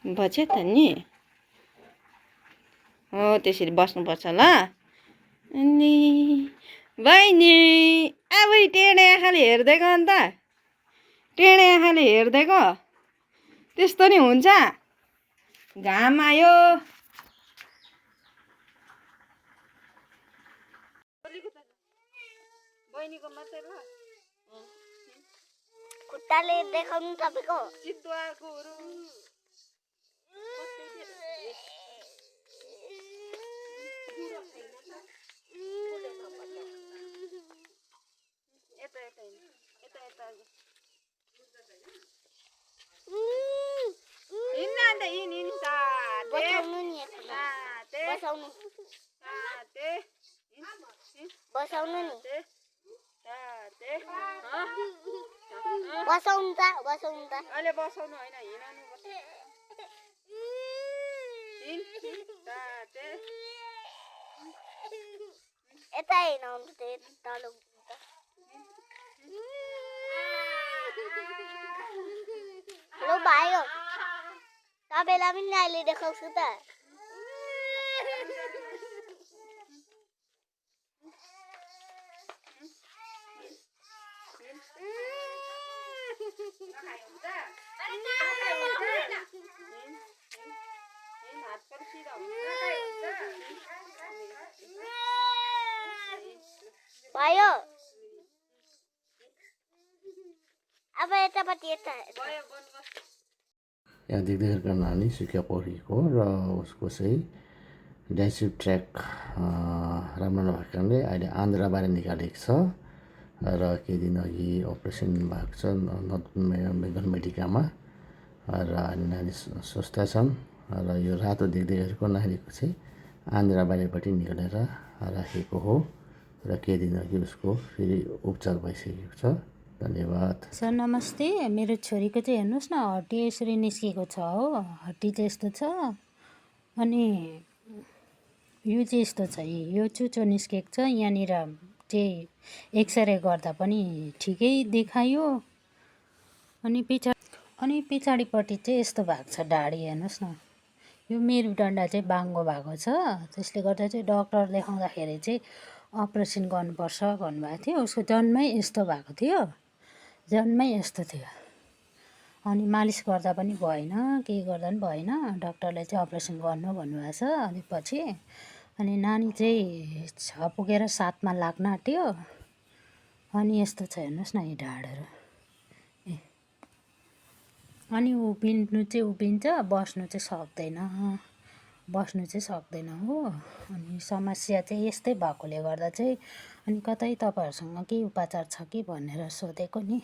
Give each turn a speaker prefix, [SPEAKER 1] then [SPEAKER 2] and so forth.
[SPEAKER 1] बज्यो त नि हो त्यसरी बस्नुपर्छ ल अनि बहिनी अब टेढे आँखाले हेर्दैको अन्त टेढे आँखाले हेर्दैको त्यस्तो नि हुन्छ घाम आयो बहिनीको मात्रै ल
[SPEAKER 2] खुट्टाले देखाउनु तपाईको
[SPEAKER 1] चितुवाकोहरू यता यता यता यता हिँड्न अन्त हिँड
[SPEAKER 2] बसाउनु नि बसाउनु बसाउनु नि बसाउनु त
[SPEAKER 1] अहिले बसाउनु होइन हिँडाउनु
[SPEAKER 2] यता हिँडाउनु त तल हेलो भाइयो तपाईँलाई पनि अहिले देखाउँछु त भयो अब यतापट्टि यता
[SPEAKER 3] यहाँ देख्दै गरेको नानी सुकिया पौडीको र उसको चाहिँ डाइजेस्टिभ ट्र्याक राम्रो नभएको कारणले अहिले आन्द्राबारी निकालेको छ र केही दिन अघि अपरेसन भएको छ बेङ्गल मेडिकामा र अहिले नानी स्वस्थ छन् र यो रातो देख्दै गरेको नानीको चाहिँ आन्द्राबारीपट्टि निकालेर राखेको हो र केही दिन अघि उसको फेरि उपचार भइसकेको छ धन्यवाद
[SPEAKER 4] सर नमस्ते मेरो छोरीको चाहिँ हेर्नुहोस् न हड्डी यसरी निस्किएको छ हो हड्डी चाहिँ यस्तो छ अनि यो चाहिँ यस्तो छ यो चुचो निस्किएको छ यहाँनिर चाहिँ एक्सरे गर्दा पनि ठिकै देखायो अनि पछाडिपट्टि चाहिँ यस्तो भएको छ ढाडी हेर्नुहोस् न यो मेरुदण्ड चाहिँ बाङ्गो भएको छ त्यसले गर्दा चाहिँ डक्टर देखाउँदाखेरि चाहिँ अपरेसन गर्नुपर्छ भन्नुभएको थियो उसको जन्मै यस्तो भएको थियो अनि मालिस गर्दा पनि भएन केही गर्दा पनि भएन डक्टरले चाहिँ अपरेसन गर्नु भन्नुभएको छ अनि पछि अनि नानी चाहिँ 6 पुगेर 7 मा लाग्न आँट्यो अनि यस्तो छ हेर्नुहोस् न यो ढाडहरू अनि उभिनु चाहिँ उभिन्छ बस्नु चाहिँ सक्दैन हो अनि समस्या चाहिँ यस्तै भएकोले गर्दा चाहिँ अनि कतै तपाईँहरूसँग केही उपचार छ कि भनेर सोधेको नि